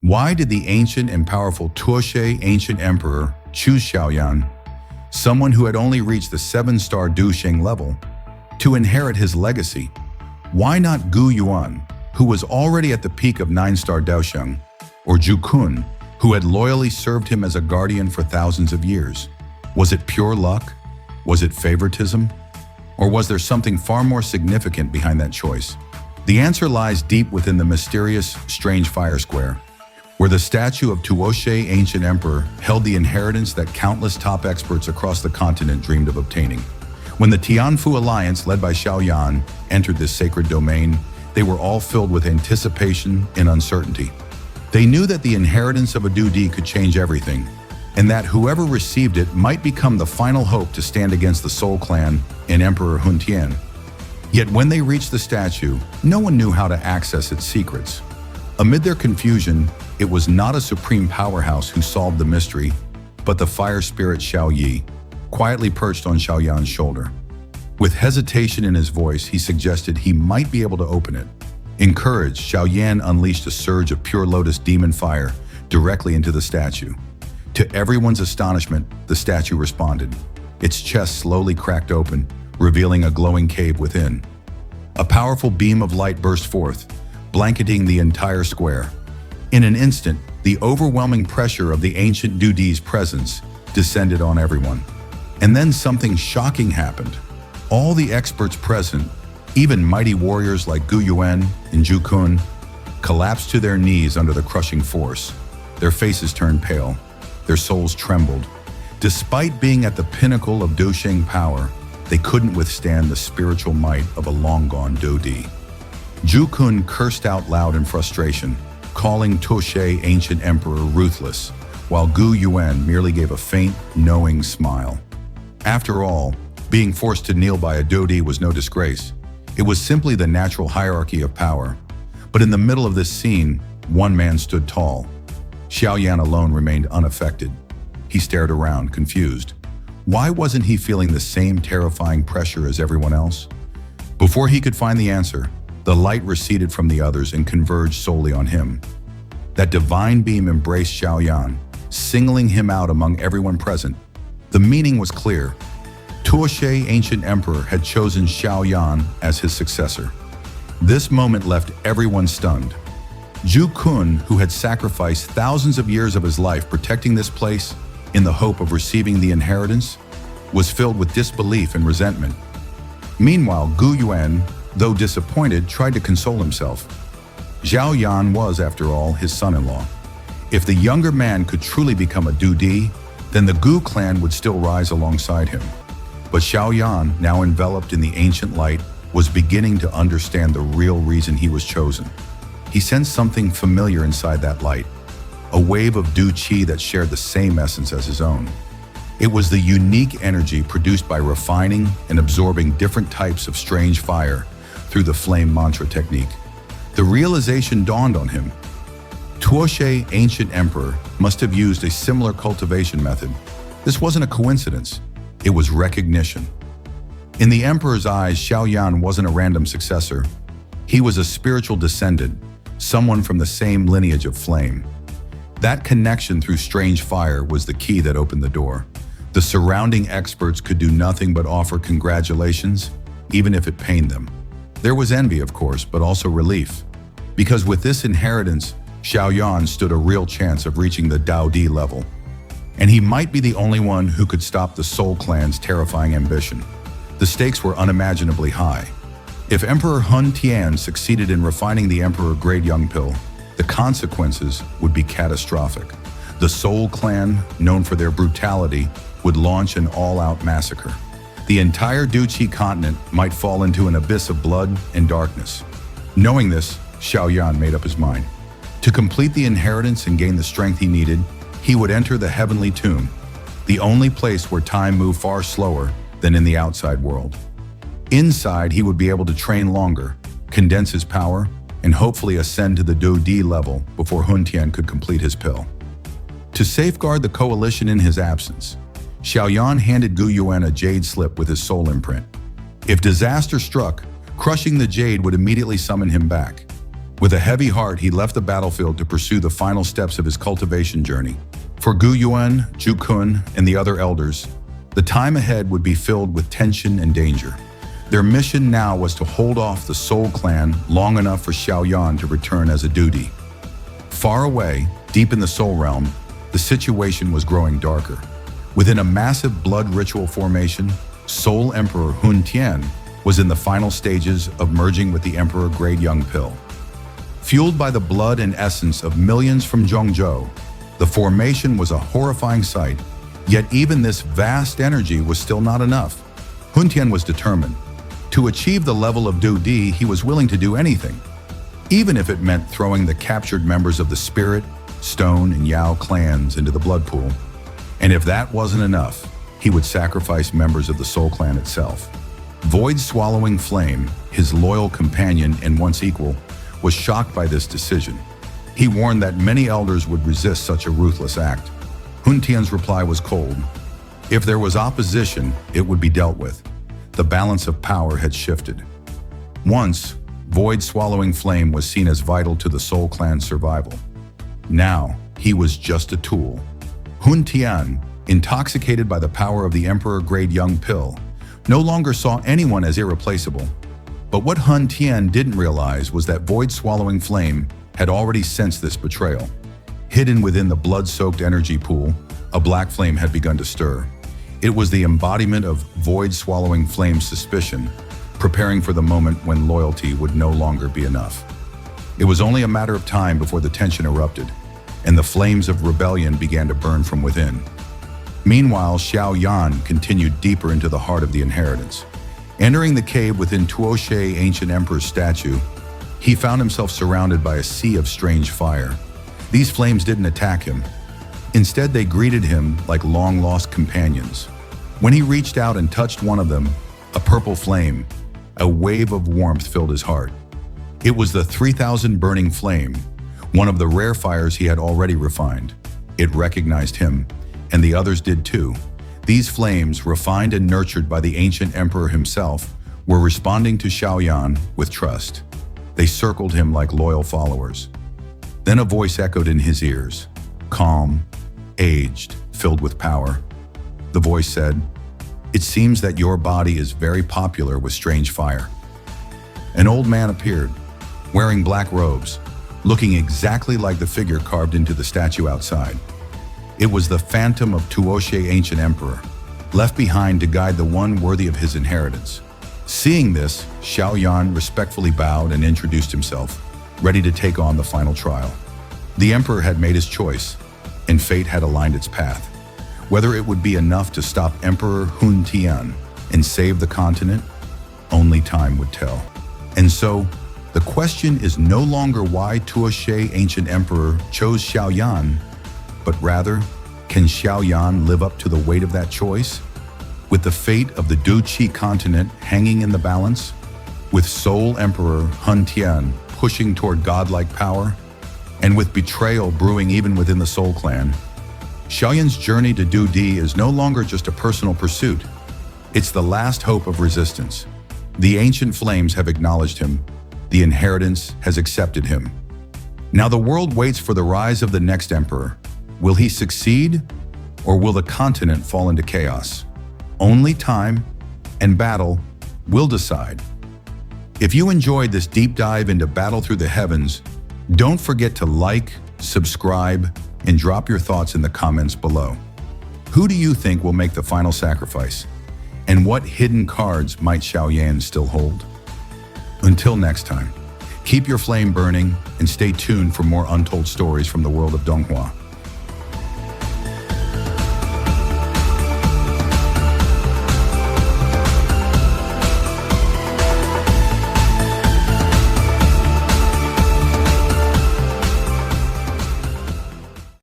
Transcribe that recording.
Why did the ancient and powerful Tuoshe Ancient Emperor choose Xiao Yan, someone who had only reached the 7-star Dou Sheng level, to inherit his legacy? Why not Yuan, who was already at the peak of 9-star Dou Sheng, or Kun, who had loyally served him as a guardian for thousands of years? Was it pure luck? Was it favoritism? Or was there something far more significant behind that choice? The answer lies deep within the mysterious, strange fire square, where the statue of Tuoshe Ancient Emperor held the inheritance that countless top experts across the continent dreamed of obtaining. When the Tianfu alliance, led by Xiao Yan, entered this sacred domain, they were all filled with anticipation and uncertainty. They knew that the inheritance of a Dou Di could change everything, and that whoever received it might become the final hope to stand against the Soul Clan and Emperor Tian. Yet when they reached the statue, no one knew how to access its secrets. Amid their confusion, it was not a supreme powerhouse who solved the mystery, but the fire spirit Xiao Yi, quietly perched on Xiao Yan's shoulder. With hesitation in his voice, he suggested he might be able to open it. Encouraged, Xiao Yan unleashed a surge of pure lotus demon fire directly into the statue. To everyone's astonishment, the statue responded. Its chest slowly cracked open, revealing a glowing cave within. A powerful beam of light burst forth, blanketing the entire square. In an instant, the overwhelming pressure of the ancient Dou Di's presence descended on everyone. And then something shocking happened. All the experts present, even mighty warriors like Yuan and Kun, collapsed to their knees under the crushing force. Their faces turned pale. Their souls trembled. Despite being at the pinnacle of Dou Sheng power, they couldn't withstand the spiritual might of a long-gone Dou Di. Kun cursed out loud in frustration, calling Tuoshe Ancient Emperor ruthless, while Yuan merely gave a faint, knowing smile. After all, being forced to kneel by a Dou Di was no disgrace. It was simply the natural hierarchy of power. But in the middle of this scene, one man stood tall. Xiao Yan alone remained unaffected. He stared around, confused. Why wasn't he feeling the same terrifying pressure as everyone else? Before he could find the answer, the light receded from the others and converged solely on him. That divine beam embraced Xiao Yan, singling him out among everyone present. The meaning was clear. Tuoshe Ancient Emperor had chosen Xiao Yan as his successor. This moment left everyone stunned. Kun, who had sacrificed thousands of years of his life protecting this place in the hope of receiving the inheritance, was filled with disbelief and resentment. Meanwhile, Yuan, though disappointed, tried to console himself. Xiao Yan was, after all, his son-in-law. If the younger man could truly become a Dou Di, then the Gu clan would still rise alongside him. But Xiao Yan, now enveloped in the ancient light, was beginning to understand the real reason he was chosen. He sensed something familiar inside that light, a wave of Dou Qi that shared the same essence as his own. It was the unique energy produced by refining and absorbing different types of strange fire through the flame mantra technique. The realization dawned on him. Tuoshe Ancient Emperor must have used a similar cultivation method. This wasn't a coincidence. It was recognition. In the Emperor's eyes, Xiao Yan wasn't a random successor. He was a spiritual descendant, someone from the same lineage of flame. That connection through strange fire was the key that opened the door. The surrounding experts could do nothing but offer congratulations, even if it pained them. There was envy, of course, but also relief. Because with this inheritance, Xiao Yan stood a real chance of reaching the Dou Di level. And he might be the only one who could stop the Soul Clan's terrifying ambition. The stakes were unimaginably high. If Emperor Tian succeeded in refining the Emperor Great Young Pill, the consequences would be catastrophic. The Soul Clan, known for their brutality, would launch an all-out massacre. The entire Dou Qi Continent might fall into an abyss of blood and darkness. Knowing this, Xiao Yan made up his mind. To complete the inheritance and gain the strength he needed, he would enter the Heavenly Tomb, the only place where time moved far slower than in the outside world. Inside, he would be able to train longer, condense his power, and hopefully ascend to the Dou Di level before Tian could complete his pill. To safeguard the coalition in his absence, Xiao Yan handed Yuan a jade slip with his soul imprint. If disaster struck, crushing the jade would immediately summon him back. With a heavy heart, he left the battlefield to pursue the final steps of his cultivation journey. For Yuan, Kun, and the other elders, the time ahead would be filled with tension and danger. Their mission now was to hold off the Soul Clan long enough for Xiao Yan to return as a duty. Far away, deep in the Soul Realm, the situation was growing darker. Within a massive blood ritual formation, Soul Emperor Tian was in the final stages of merging with the Emperor Grade Young Pill. Fueled by the blood and essence of millions from Zhongzhou, the formation was a horrifying sight, yet even this vast energy was still not enough. Tian was determined. To achieve the level of Dou Di, he was willing to do anything, even if it meant throwing the captured members of the Spirit, Stone, and Yao clans into the blood pool. And if that wasn't enough, he would sacrifice members of the Soul Clan itself. Void-swallowing Flame, his loyal companion and once equal, was shocked by this decision. He warned that many elders would resist such a ruthless act. Tian's reply was cold. If there was opposition, it would be dealt with. The balance of power had shifted. Once, Void-swallowing Flame was seen as vital to the Soul Clan's survival. Now, he was just a tool. Tian, intoxicated by the power of the Emperor Grade Young Pill, no longer saw anyone as irreplaceable. But what Tian didn't realize was that Void-swallowing Flame had already sensed this betrayal. Hidden within the blood-soaked energy pool, a black flame had begun to stir. It was the embodiment of Void-swallowing Flame's suspicion, preparing for the moment when loyalty would no longer be enough. It was only a matter of time before the tension erupted, and the flames of rebellion began to burn from within. Meanwhile, Xiao Yan continued deeper into the heart of the inheritance. Entering the cave within Tuoshe Ancient Emperor's statue, he found himself surrounded by a sea of strange fire. These flames didn't attack him. Instead, they greeted him like long-lost companions. When he reached out and touched one of them, a purple flame, a wave of warmth filled his heart. It was the 3,000 burning flame, one of the rare fires he had already refined. It recognized him, and the others did too. These flames, refined and nurtured by the ancient emperor himself, were responding to Xiao Yan with trust. They circled him like loyal followers. Then a voice echoed in his ears, calm, aged, filled with power. The voice said, "It seems that your body is very popular with strange fire." An old man appeared, wearing black robes, looking exactly like the figure carved into the statue outside. It was the phantom of Tuoshe Ancient Emperor, left behind to guide the one worthy of his inheritance. Seeing this, Xiao Yan respectfully bowed and introduced himself, ready to take on the final trial. The emperor had made his choice, and fate had aligned its path. Whether it would be enough to stop Emperor Tian and save the continent, only time would tell. And so, the question is no longer why Tuoshe Ancient Emperor chose Xiao Yan, but rather, can Xiao Yan live up to the weight of that choice? With the fate of the Dou Qi Continent hanging in the balance, with Soul Emperor Tian pushing toward godlike power, and with betrayal brewing even within the Soul Clan, Xiao Yan's journey to Dou Di is no longer just a personal pursuit. It's the last hope of resistance. The ancient flames have acknowledged him. The inheritance has accepted him. Now the world waits for the rise of the next emperor. Will he succeed, or will the continent fall into chaos? Only time and battle will decide. If you enjoyed this deep dive into Battle Through the Heavens, don't forget to like, subscribe, and drop your thoughts in the comments below. Who do you think will make the final sacrifice? And what hidden cards might Xiao Yan still hold? Until next time, keep your flame burning and stay tuned for more untold stories from the world of Donghua.